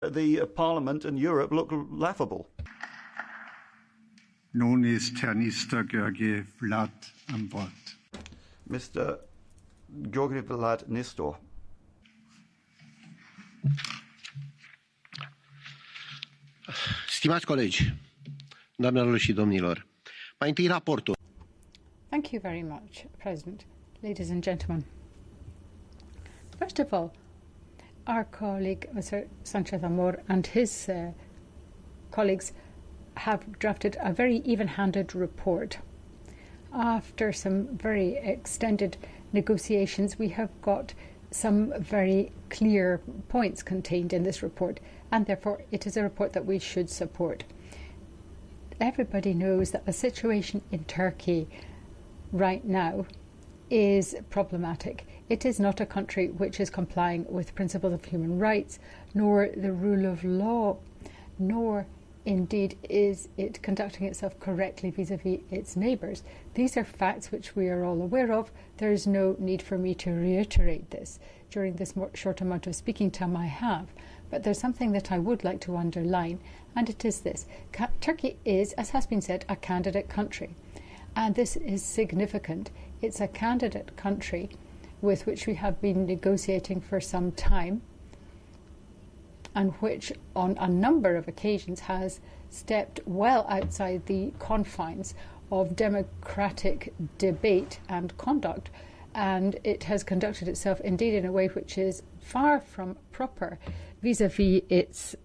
the Parliament and Europe look laughable. Nun ist Herr Minister Georgi Vlad am Wort. Mr. Georgi Vlad Nistor. Stimați colegi, doamnelor și domnilor, mai întâi raportul. Thank you very much, President. Ladies and gentlemen. First of all, our colleague, Mr. Sanchez Amor, and his colleagues have drafted a very even-handed report. After some very extended negotiations, we have got some very clear points contained in this report, and therefore it is a report that we should support. Everybody knows that the situation in Turkey right now is problematic. It is not a country which is complying with principles of human rights, nor the rule of law, nor indeed is it conducting itself correctly vis-à-vis its neighbours. These are facts which we are all aware of. There is no need for me to reiterate this during this short amount of speaking time I have. But there's something that I would like to underline, and it is this. Turkey is, as has been said, a candidate country. And this is significant. It's a candidate country with which we have been negotiating for some time, and which on a number of occasions has stepped well outside the confines of democratic debate and conduct, and it has conducted itself indeed in a way which is far from proper vis-à-vis its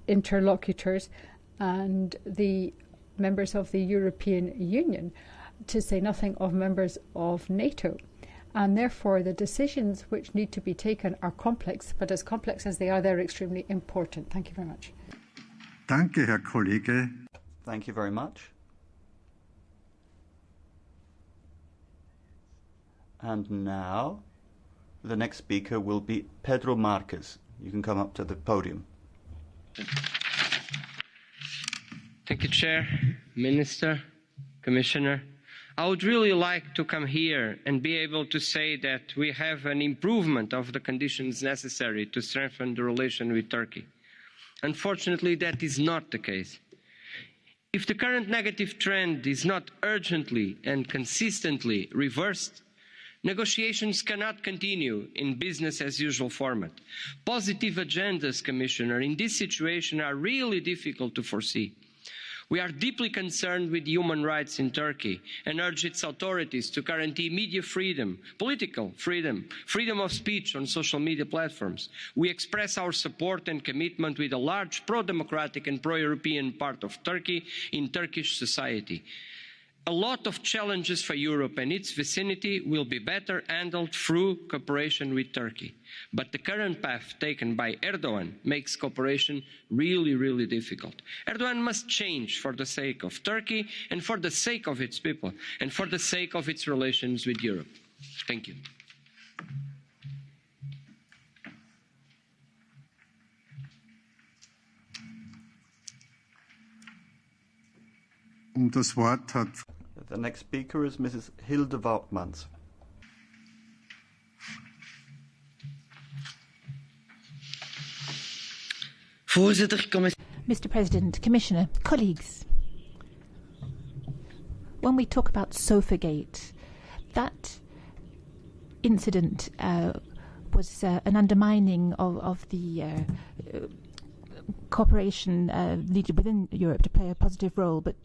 interlocutors and the members of the European Union, to say nothing of members of NATO. And therefore the decisions which need to be taken are complex, but as complex as they are, they're extremely important. Thank you very much. Danke, Herr Kollege. Thank you very much. And now the next speaker will be Pedro Marques. You can come up to the podium. Thank you, Chair, Minister, Commissioner. I would really like to come here and be able to say that we have an improvement of the conditions necessary to strengthen the relation with Turkey. Unfortunately, that is not the case. If the current negative trend is not urgently and consistently reversed, negotiations cannot continue in business as usual format. Positive agendas, Commissioner, in this situation are really difficult to foresee. We are deeply concerned with human rights in Turkey and urge its authorities to guarantee media freedom, political freedom, freedom of speech on social media platforms. We express our support and commitment with a large pro-democratic and pro-European part of Turkey in Turkish society. A lot of challenges for Europe and its vicinity will be better handled through cooperation with Turkey. But the current path taken by Erdogan makes cooperation really, really difficult. Erdogan must change for the sake of Turkey and for the sake of its people and for the sake of its relations with Europe. Thank you. Das Wort hat The next speaker is Mrs. Hilde Woutmans. Mr. President, Commissioner, colleagues, when we talk about Sofagate, that incident was an undermining of the cooperation needed within Europe to play a positive role, but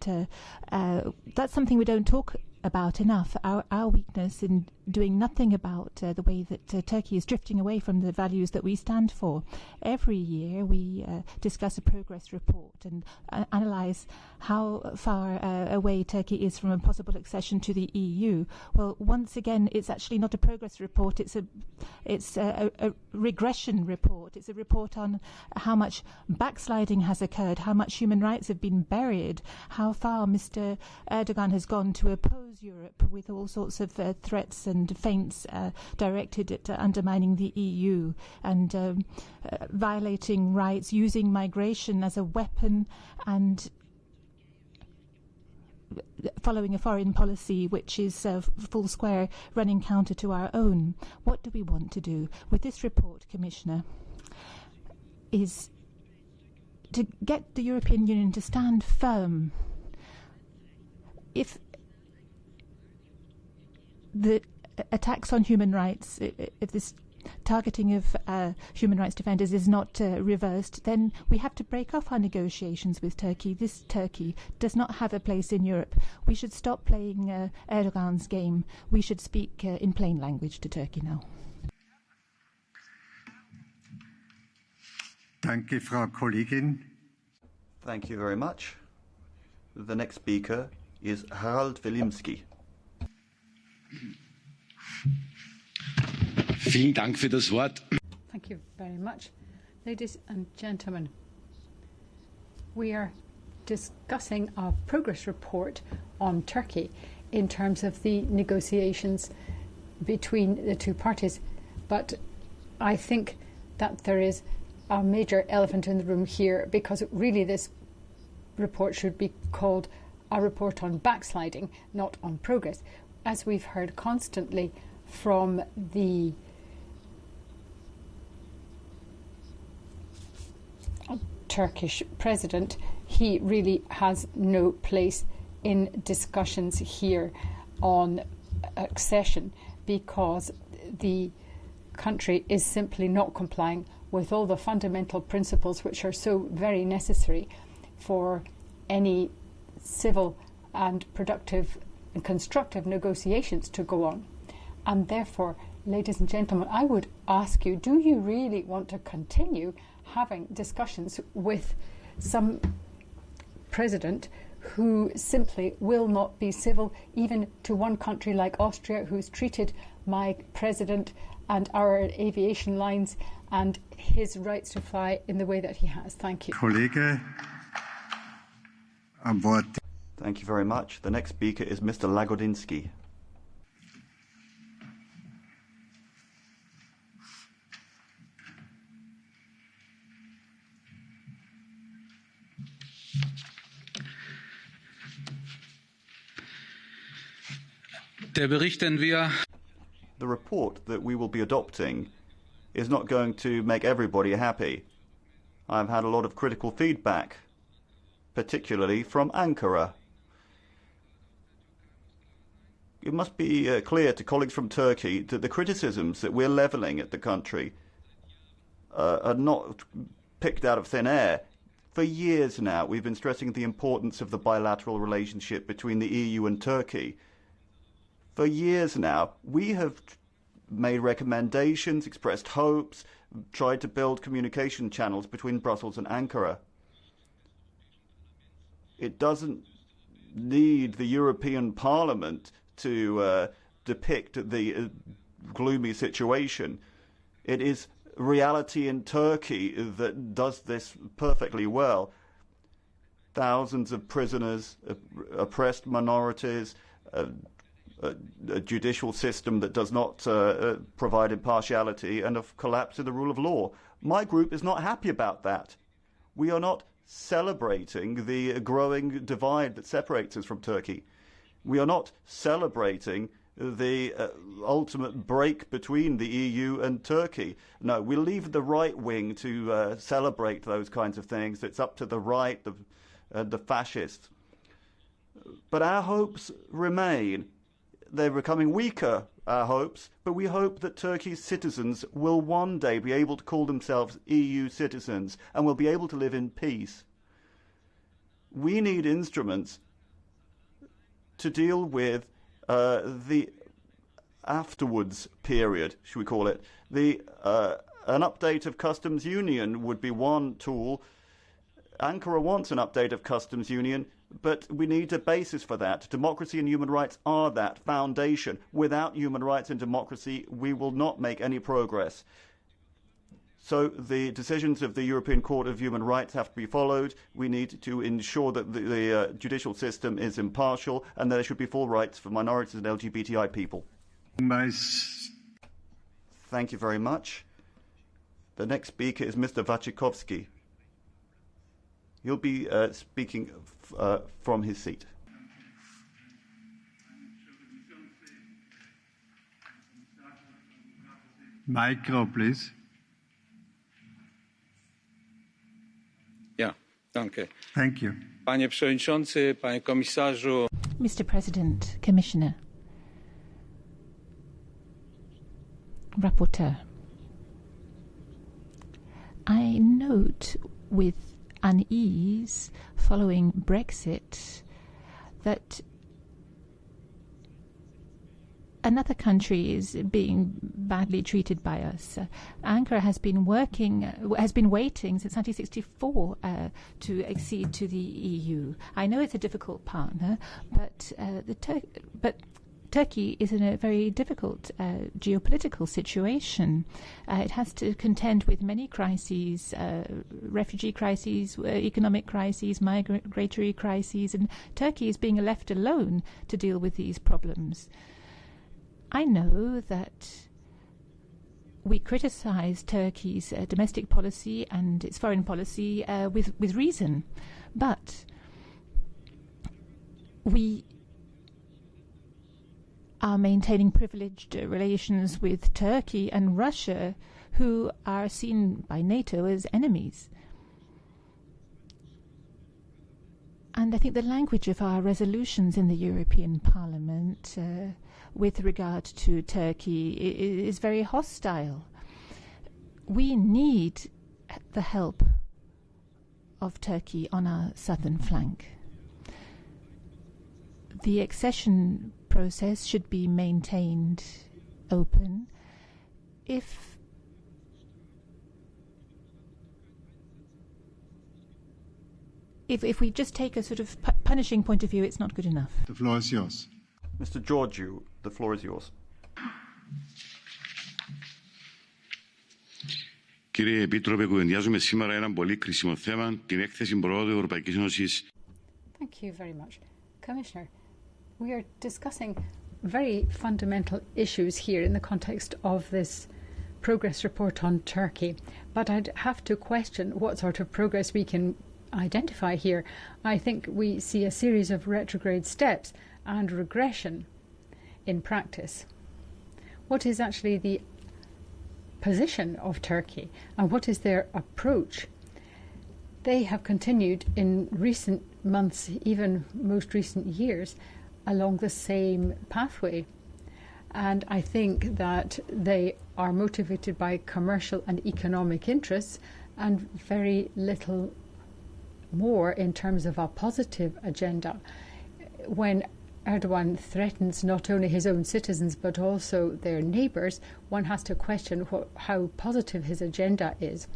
that's something we don't talk about enough. Our weakness in doing nothing about the way that Turkey is drifting away from the values that we stand for. Every year we discuss a progress report and analyse how far away Turkey is from a possible accession to the EU. Well, once again, it's actually not a progress report. It's a regression report. It's a report on how much backsliding has occurred, how much human rights have been buried, how far Mr. Erdogan has gone to oppose Europe with all sorts of threats and feints directed at undermining the EU and violating rights, using migration as a weapon, and following a foreign policy which is full square, running counter to our own. What do we want to do with this report, Commissioner? Is to get the European Union to stand firm. If the attacks on human rights, if this targeting of human rights defenders is not reversed, then we have to break off our negotiations with Turkey. This Turkey does not have a place in Europe. We should stop playing Erdogan's game. We should speak in plain language to Turkey now. Danke, Frau Kollegin. Thank you very much. The next speaker is Harald Wilimski. Vielen Dank für das Wort. Thank you very much. Ladies and gentlemen, we are discussing our progress report on Turkey in terms of the negotiations between the two parties. But I think that there is a major elephant in the room here, because really this report should be called a report on backsliding, not on progress. As we've heard constantly from the Turkish president, he really has no place in discussions here on accession, because the country is simply not complying with all the fundamental principles which are so very necessary for any civil and productive and constructive negotiations to go on. And therefore, ladies and gentlemen, I would ask you, do you really want to continue having discussions with some president who simply will not be civil even to one country like Austria, who's treated my president and our aviation lines and his rights to fly in the way that he has? Thank you. Kollege, am Wort. Thank you very much. The next speaker is Mr. Lagodinsky. Der Bericht, den wir The report that we will be adopting is not going to make everybody happy. I've had a lot of critical feedback, particularly from Ankara. It must be clear to colleagues from Turkey that the criticisms that we're levelling at the country are not picked out of thin air. For years now, we've been stressing the importance of the bilateral relationship between the EU and Turkey. For years now, we have made recommendations, expressed hopes, tried to build communication channels between Brussels and Ankara. It doesn't need the European Parliament to depict the gloomy situation. It is reality in Turkey that does this perfectly well. Thousands of prisoners, oppressed minorities, a judicial system that does not provide impartiality, and a collapse in the rule of law. My group is not happy about that. We are not celebrating the growing divide that separates us from Turkey. We are not celebrating the ultimate break between the EU and Turkey. No, we'll leave the right wing to celebrate those kinds of things. It's up to the right, the fascists. But our hopes remain. They're becoming weaker, our hopes, but we hope that Turkey's citizens will one day be able to call themselves EU citizens and will be able to live in peace. We need instruments to deal with the afterwards period, should we call it. An update of customs union would be one tool. Ankara wants an update of customs union, but we need a basis for that. Democracy and human rights are that foundation. Without human rights and democracy, we will not make any progress. So the decisions of the European Court of Human Rights have to be followed. We need to ensure that the judicial system is impartial, and there should be full rights for minorities and LGBTI people. Thank you very much. The next speaker is Mr. Wachikowski. He'll be speaking from his seat. Micro, please. Ja, Danke. Thank you. Panie Przewodniczący, Panie Komisarzu. Mr. President, Commissioner, Rapporteur, I note with unease following Brexit that another country is being badly treated by us. Ankara has been waiting since 1964 to accede to the EU. I know it's a difficult partner, but Turkey is in a very difficult geopolitical situation. It has to contend with many crises, refugee crises, economic crises, migratory crises, and Turkey is being left alone to deal with these problems. I know that we criticize Turkey's domestic policy and its foreign policy with reason, but we are maintaining privileged relations with Turkey and Russia, who are seen by NATO as enemies. And I think the language of our resolutions in the European Parliament with regard to Turkey is very hostile. We need the help of Turkey on our southern flank. The accession process should be maintained open. If we just take a sort of punishing point of view, it's not good enough. The floor is yours. Mr. Georgiou, the floor is yours. Κύριε Επίτροπε, κουβεντιάζουμε σήμερα ένα πολύ κρίσιμο θέμα, την έκθεση προόδου Ευρωπαϊκής Ένωσης. Thank you very much. Commissioner, we are discussing very fundamental issues here in the context of this progress report on Turkey. But I'd have to question what sort of progress we can identify here. I think we see a series of retrograde steps and regression in practice. What is actually the position of Turkey and what is their approach? They have continued in recent months, even most recent years, along the same pathway. And I think that they are motivated by commercial and economic interests and very little more in terms of a positive agenda. When Erdogan threatens not only his own citizens but also their neighbours, one has to question how positive his agenda is.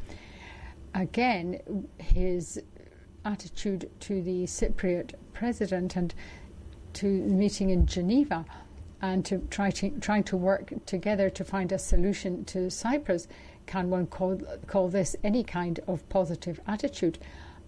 Again, his attitude to the Cypriot president and to the meeting in Geneva and to trying to work together to find a solution to Cyprus, can one call this any kind of positive attitude?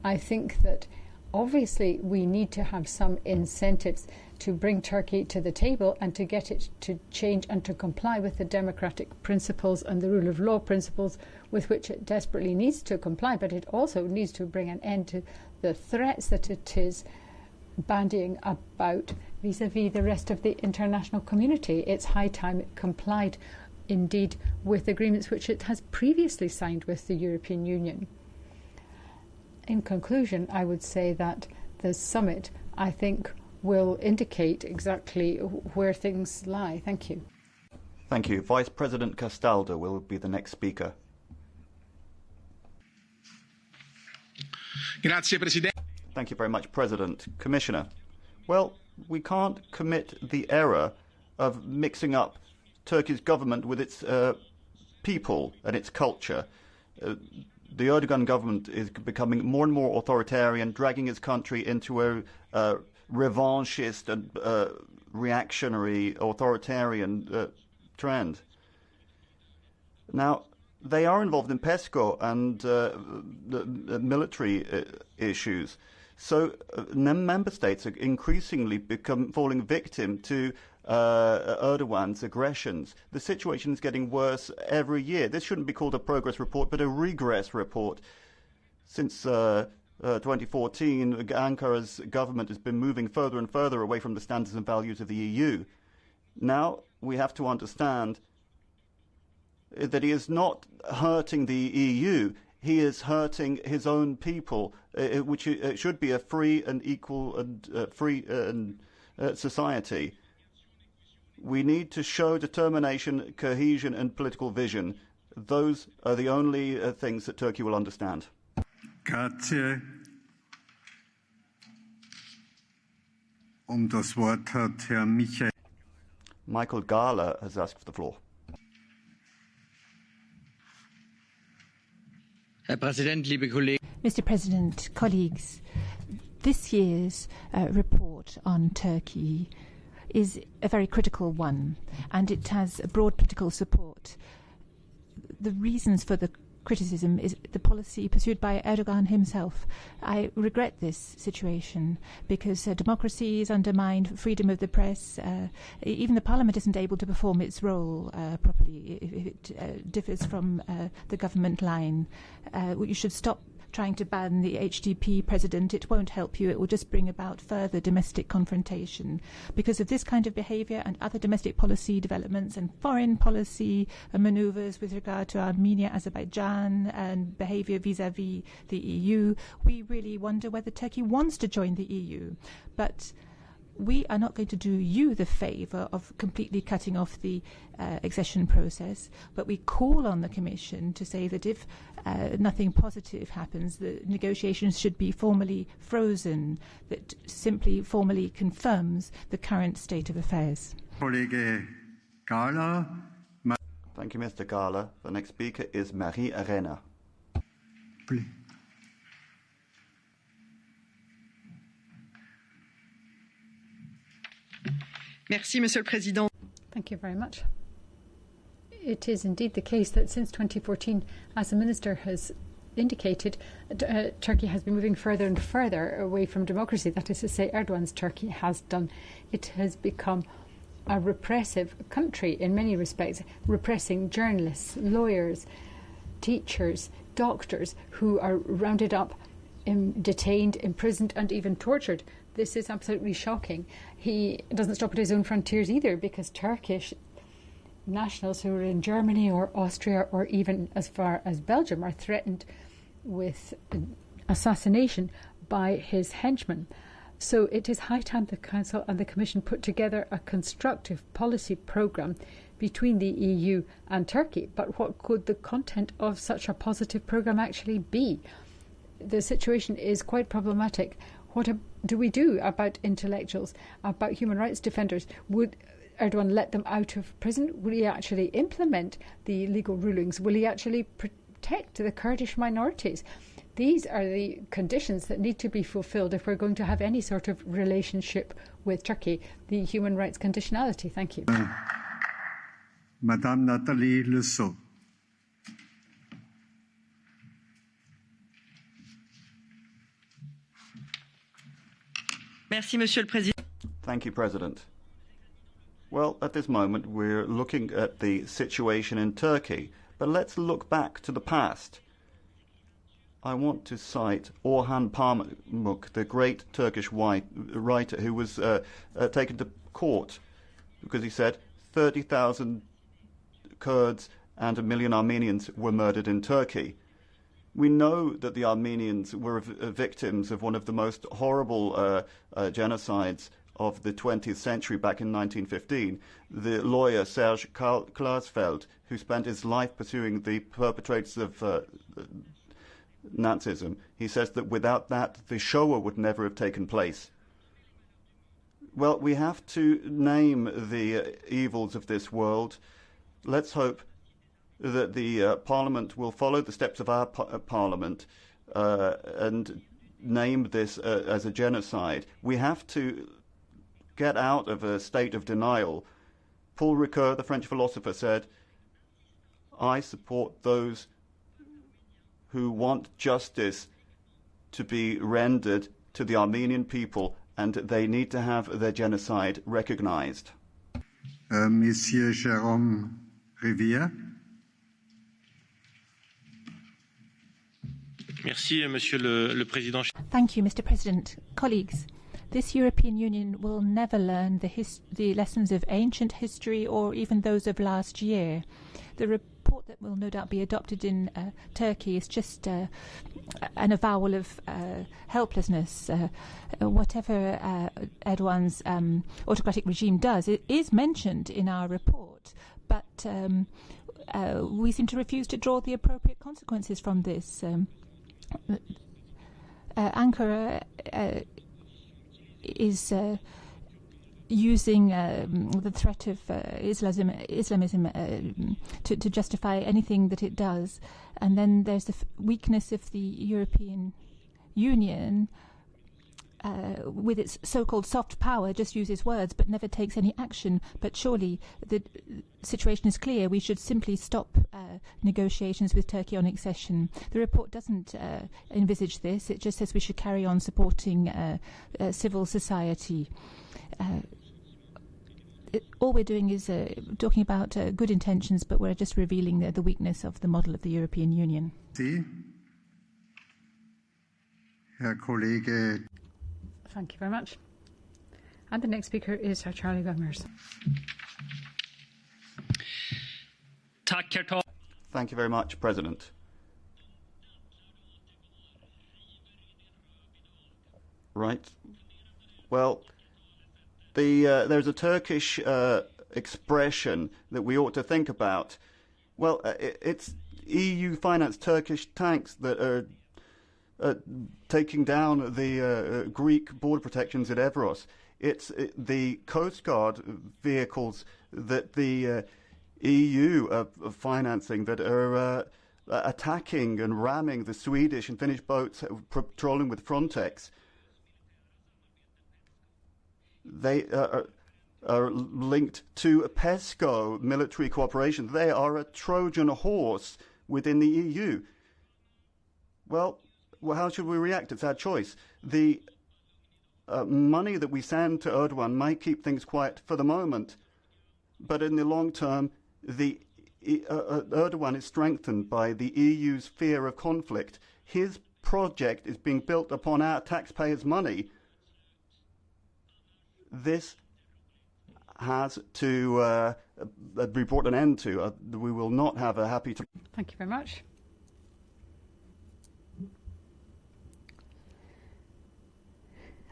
I think that obviously we need to have some incentives to bring Turkey to the table and to get it to change and to comply with the democratic principles and the rule of law principles with which it desperately needs to comply, but it also needs to bring an end to the threats that it is bandying about vis-à-vis the rest of the international community. It's high time it complied indeed with agreements which it has previously signed with the European Union. In conclusion, I would say that the summit, I think, will indicate exactly where things lie. Thank you. Thank you. Vice President Castaldo will be the next speaker. Grazie, Presidente. Thank you very much, President. Commissioner, well, we can't commit the error of mixing up Turkey's government with its people and its culture. The Erdogan government is becoming more and more authoritarian, dragging its country into a revanchist and reactionary authoritarian trend. Now, they are involved in PESCO and the military issues. So member states are increasingly falling victim to Erdogan's aggressions. The situation is getting worse every year. This shouldn't be called a progress report, but a regress report. Since 2014, Ankara's government has been moving further and further away from the standards and values of the EU. Now we have to understand that he is not hurting the EU. he is hurting his own people, which should be a free and equal and free society. We need to show determination, cohesion and political vision. Those are the only things that Turkey will understand. Grazie. Das Wort hat Herr Michael Gahler has asked for the floor. Mr. President, colleagues, this year's report on Turkey is a very critical one, and it has broad political support. The reasons for the criticism is the policy pursued by Erdogan himself. I regret this situation because democracy is undermined, freedom of the press, even the parliament isn't able to perform its role properly if it differs from the government line. You should stop trying to ban the HDP president. It won't help you. It will just bring about further domestic confrontation. Because of this kind of behaviour and other domestic policy developments and foreign policy manoeuvres with regard to Armenia, Azerbaijan and behaviour vis-à-vis the EU, we really wonder whether Turkey wants to join the EU. But we are not going to do you the favour of completely cutting off the accession process, but we call on the Commission to say that if nothing positive happens, the negotiations should be formally frozen. That simply formally confirms the current state of affairs. Thank you, Mr. Gahler. The next speaker is Marie Arena. Please. Merci, Monsieur le Président. Thank you very much. It is indeed the case that since 2014, as the Minister has indicated, Turkey has been moving further and further away from democracy. That is to say, Erdogan's Turkey has done. It has become a repressive country in many respects, repressing journalists, lawyers, teachers, doctors who are rounded up, detained, imprisoned and even tortured. This is absolutely shocking. He doesn't stop at his own frontiers either, because Turkish nationals who are in Germany or Austria or even as far as Belgium are threatened with assassination by his henchmen. So it is high time the Council and the Commission put together a constructive policy programme between the EU and Turkey. But what could the content of such a positive programme actually be? The situation is quite problematic. What do we do about intellectuals, about human rights defenders? Would Erdogan let them out of prison? Will he actually implement the legal rulings? Will he actually protect the Kurdish minorities? These are the conditions that need to be fulfilled if we're going to have any sort of relationship with Turkey, the human rights conditionality. Thank you. Madame Nathalie Lesseau. Merci, Monsieur le Président. Thank you, President. Well, at this moment, we're looking at the situation in Turkey, but let's look back to the past. I want to cite Orhan Pamuk, the great Turkish writer who was taken to court because he said 30,000 Kurds and 1 million Armenians were murdered in Turkey. We know that the Armenians were victims of one of the most horrible genocides of the 20th century back in 1915. The lawyer Serge Klarsfeld, who spent his life pursuing the perpetrators of Nazism, he says that without that, the Shoah would never have taken place. Well, we have to name the evils of this world. Let's hope that the Parliament will follow the steps of our Parliament and name this as a genocide. We have to get out of a state of denial. Paul Ricoeur, the French philosopher, said, "I support those who want justice to be rendered to the Armenian people, and they need to have their genocide recognized." Monsieur Jérôme Rivière. Merci, Monsieur le Président. Thank you, Mr. President. Colleagues, this European Union will never learn the lessons of ancient history or even those of last year. The report that will no doubt be adopted in Turkey is just an avowal of helplessness. Whatever Erdogan's autocratic regime does, it is mentioned in our report, but we seem to refuse to draw the appropriate consequences from this. Ankara is using the threat of Islamism to justify anything that it does. And then there's the weakness of the European Union with its so-called soft power, just uses words but never takes any action. But surely the situation is clear. We should simply stop negotiations with Turkey on accession. The report doesn't envisage this. It just says we should carry on supporting civil society. All we're doing is talking about good intentions, but we're just revealing the weakness of the model of the European Union. Thank you very much. And the next speaker is Charlie Gummers. Thank you very much, President. Right. Well, there's a Turkish expression that we ought to think about. Well, it's EU-financed Turkish tanks that are taking down the Greek border protections at Evros. It's the Coast Guard vehicles that the EU are financing that are attacking and ramming the Swedish and Finnish boats patrolling with Frontex. They are linked to PESCO military cooperation. They are a Trojan horse within the EU. Well, how should we react? It's our choice. The money that we send to Erdogan might keep things quiet for the moment, but in the long term, Erdogan is strengthened by the EU's fear of conflict. His project is being built upon our taxpayers' money. This has to be brought an end to. We will not have a happy... Thank you very much.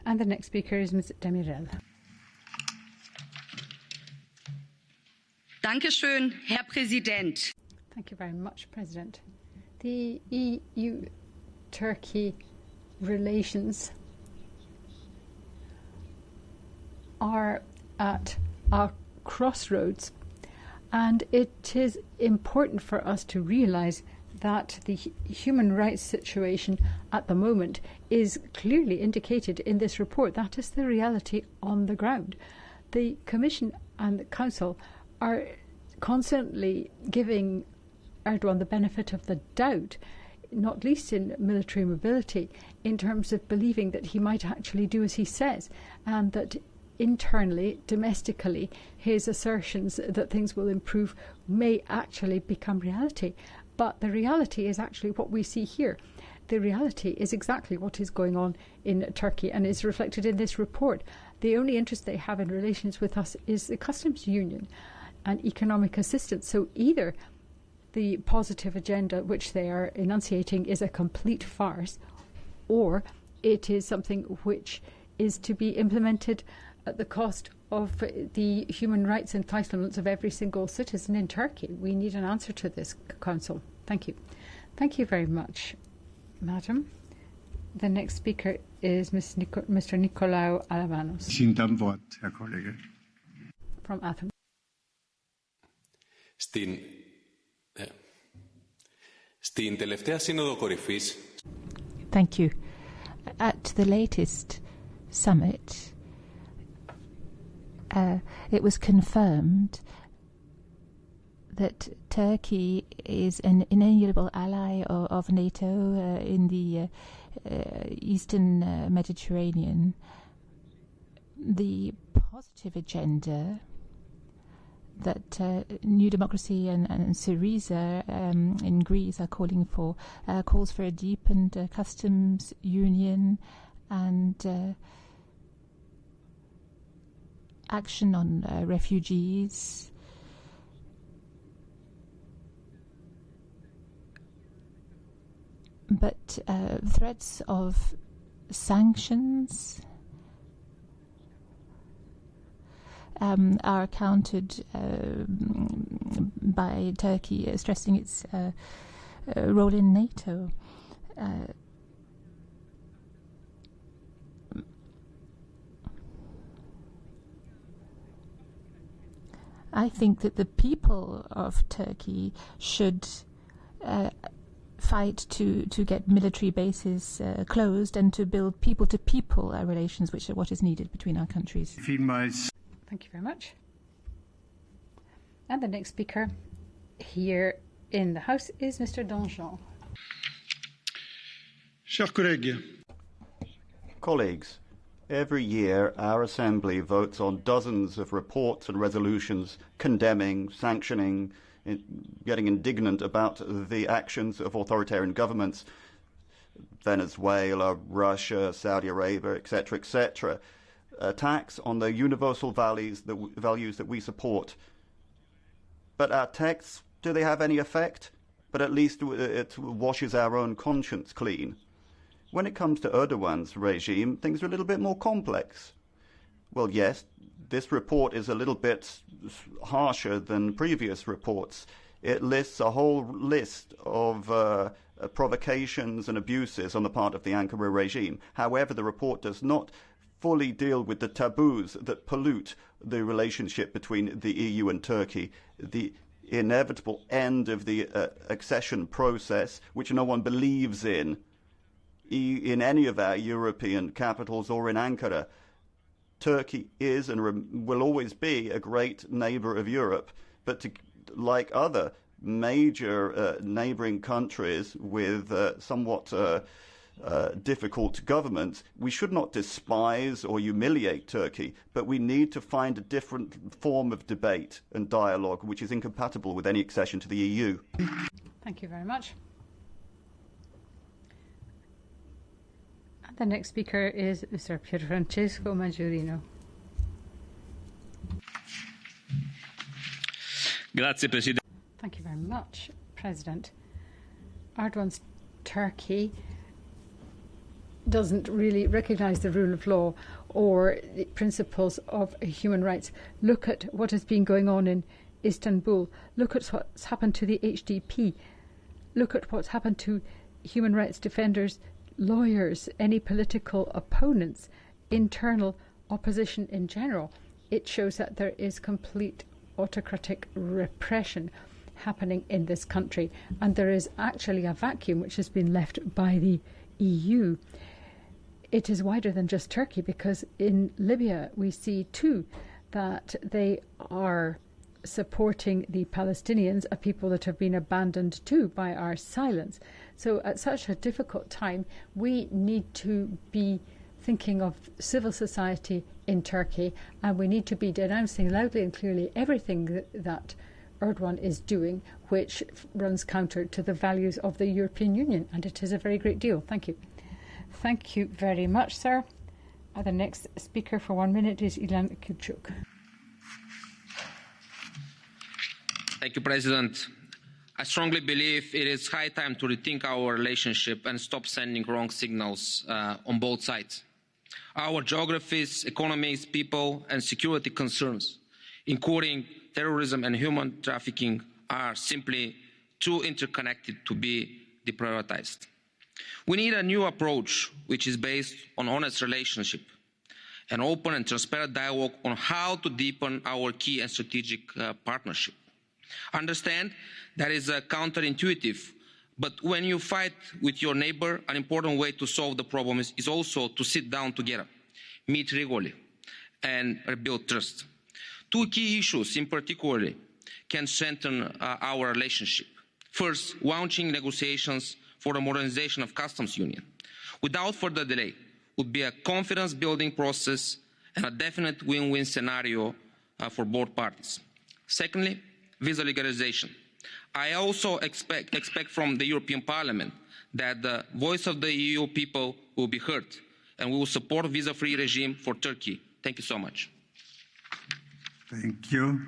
And the next speaker is Ms. Demirel. Dankeschön, Herr Präsident. Thank you very much, President. The EU-Turkey relations are at a crossroads, and it is important for us to realise that the human rights situation at the moment is clearly indicated in this report. That is the reality on the ground. The Commission and the Council are constantly giving Erdogan the benefit of the doubt, not least in military mobility, in terms of believing that he might actually do as he says, and that internally, domestically, his assertions that things will improve may actually become reality. But the reality is actually what we see here. The reality is exactly what is going on in Turkey and is reflected in this report. The only interest they have in relations with us is the customs union and economic assistance. So either the positive agenda which they are enunciating is a complete farce, or it is something which is to be implemented at the cost of the human rights entitlements of every single citizen in Turkey. We need an answer to this, Council. Thank you. Thank you very much, Madam. The next speaker is Mr. Nikolaou Alavanos. Herr Kollege. From Athens. Στην τελευταία σύνοδο κορυφής. Thank you. At the latest summit, it was confirmed that Turkey is an inalienable ally of NATO in the Eastern Mediterranean. The positive agenda that New Democracy and Syriza in Greece are calling for calls for a deepened customs union and action on refugees. But threats of sanctions are countered by Turkey stressing its role in NATO. I think that the people of Turkey should fight to get military bases closed and to build people-to-people relations, which are what is needed between our countries. Thank you very much. And the next speaker here in the House is Mr. Danjean. Chers collègues, Colleagues, every year our Assembly votes on dozens of reports and resolutions condemning, sanctioning, getting indignant about the actions of authoritarian governments, Venezuela, Russia, Saudi Arabia, etc., etc., attacks on the universal values that we support. But our texts, do they have any effect? But at least it washes our own conscience clean. When it comes to Erdogan's regime, things are a little bit more complex. Well, yes, this report is a little bit harsher than previous reports. It lists a whole list of provocations and abuses on the part of the Ankara regime. However, the report does not fully deal with the taboos that pollute the relationship between the EU and Turkey, the inevitable end of the accession process, which no one believes in any of our European capitals or in Ankara. Turkey is and will always be a great neighbour of Europe, but like other major neighbouring countries with somewhat difficult governments, we should not despise or humiliate Turkey, but we need to find a different form of debate and dialogue which is incompatible with any accession to the EU. Thank you very much. And the next speaker is Mr. Pierfrancesco Maggiorino. Grazie, Presidente. Thank you very much, President. Erdogan's Turkey doesn't really recognise the rule of law or the principles of human rights. Look at what has been going on in Istanbul. Look at what's happened to the HDP. Look at what's happened to human rights defenders, lawyers, any political opponents, internal opposition in general. It shows that there is complete autocratic repression happening in this country, and there is actually a vacuum which has been left by the EU. It is wider than just Turkey, because in Libya we see too that they are supporting the Palestinians, a people that have been abandoned too by our silence. So at such a difficult time, we need to be thinking of civil society in Turkey, and we need to be denouncing loudly and clearly everything that Erdogan is doing, which runs counter to the values of the European Union, and it is a very great deal. Thank you. Thank you very much, sir. The next speaker for 1 minute is Ilan Kypchuk. Thank you, President. I strongly believe it is high time to rethink our relationship and stop sending wrong signals on both sides. Our geographies, economies, people and security concerns, including terrorism and human trafficking, are simply too interconnected to be deprioritized. We need a new approach which is based on honest relationship, an open and transparent dialogue on how to deepen our key and strategic partnership. Understand that is counterintuitive, but when you fight with your neighbour, an important way to solve the problem is also to sit down together, meet regularly and rebuild trust. Two key issues in particular can strengthen our relationship. First, launching negotiations for the modernisation of customs union. Without further delay, would be a confidence building process and a definite win-win scenario for both parties. Secondly, visa legalisation. I also expect from the European Parliament that the voice of the EU people will be heard, and we will support a visa-free regime for Turkey. Thank you so much. Thank you.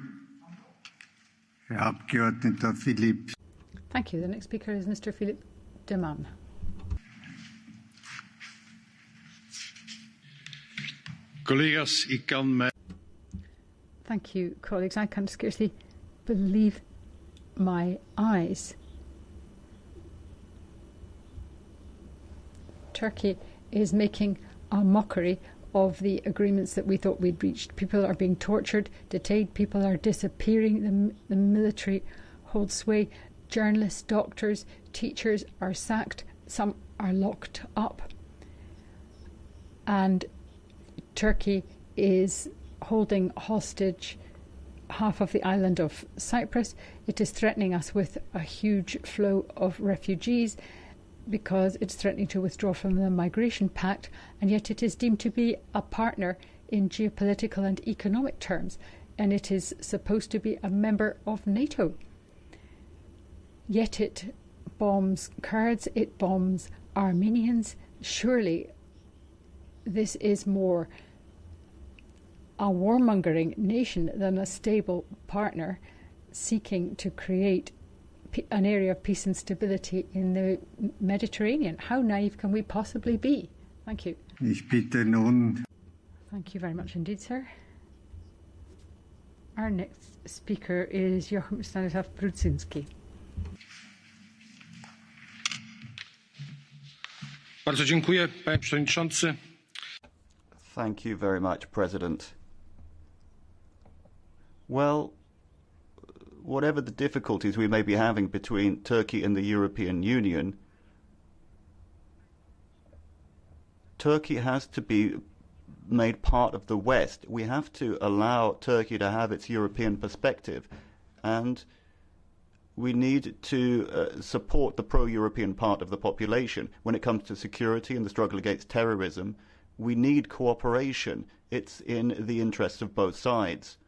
Herr Abgeordneter Philipp. Thank you. The next speaker is Mr. Philipp de Man. Collega's, ik kan mij... Thank you, colleagues. I can scarcely believe my eyes. Turkey is making a mockery of the agreements that we thought we'd reached. People are being tortured, detained, people are disappearing, the military holds sway, journalists, doctors, teachers are sacked, some are locked up. And Turkey is holding hostage half of the island of Cyprus. It is threatening us with a huge flow of refugees because it's threatening to withdraw from the Migration Pact, and yet it is deemed to be a partner in geopolitical and economic terms, and it is supposed to be a member of NATO. Yet it bombs Kurds, it bombs Armenians. Surely this is more a warmongering nation than a stable partner seeking to create an area of peace and stability in the Mediterranean. How naive can we possibly be? Thank you. Ich bitte nun... Thank you very much indeed, sir. Our next speaker is Joachim Stanisław Brudzinski. Bardzo dziękuję, panie przewodniczący. Thank you very much, President. Well, whatever the difficulties we may be having between Turkey and the European Union, Turkey has to be made part of the West. We have to allow Turkey to have its European perspective, and we need to support the pro-European part of the population. When it comes to security and the struggle against terrorism, we need cooperation. It's in the interests of both sides.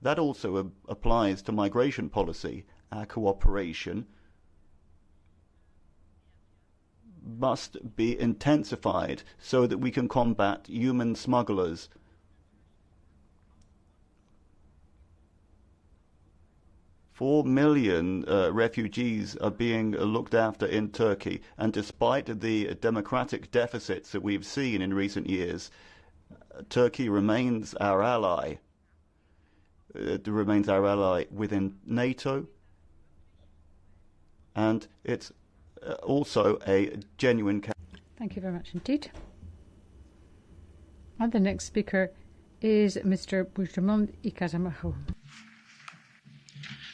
That also applies to migration policy. Our cooperation must be intensified so that we can combat human smugglers. Four million refugees are being looked after in Turkey, and despite the democratic deficits that we've seen in recent years, Turkey remains our ally. It remains our ally within NATO, and it's also a genuine... Thank you very much indeed. And the next speaker is Mr. Puigdemont y Casamajo.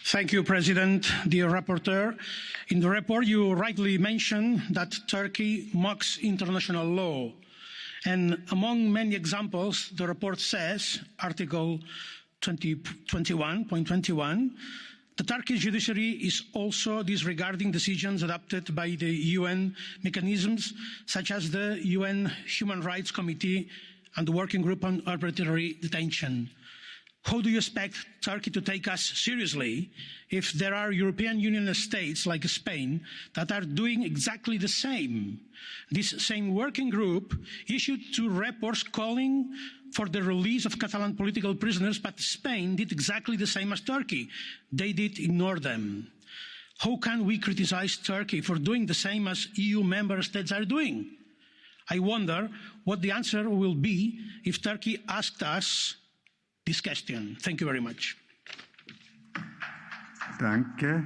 Thank you, President. Dear Rapporteur, in the report you rightly mentioned that Turkey mocks international law. And among many examples, the report says, Article 21.21, the Turkish judiciary is also disregarding decisions adopted by the UN mechanisms, such as the UN Human Rights Committee and the Working Group on Arbitrary Detention. How do you expect Turkey to take us seriously if there are European Union states like Spain that are doing exactly the same? This same working group issued 2 reports calling for the release of Catalan political prisoners, but Spain did exactly the same as Turkey. They did ignore them. How can we criticize Turkey for doing the same as EU member states are doing? I wonder what the answer will be if Turkey asked us this question. Thank you very much. Danke.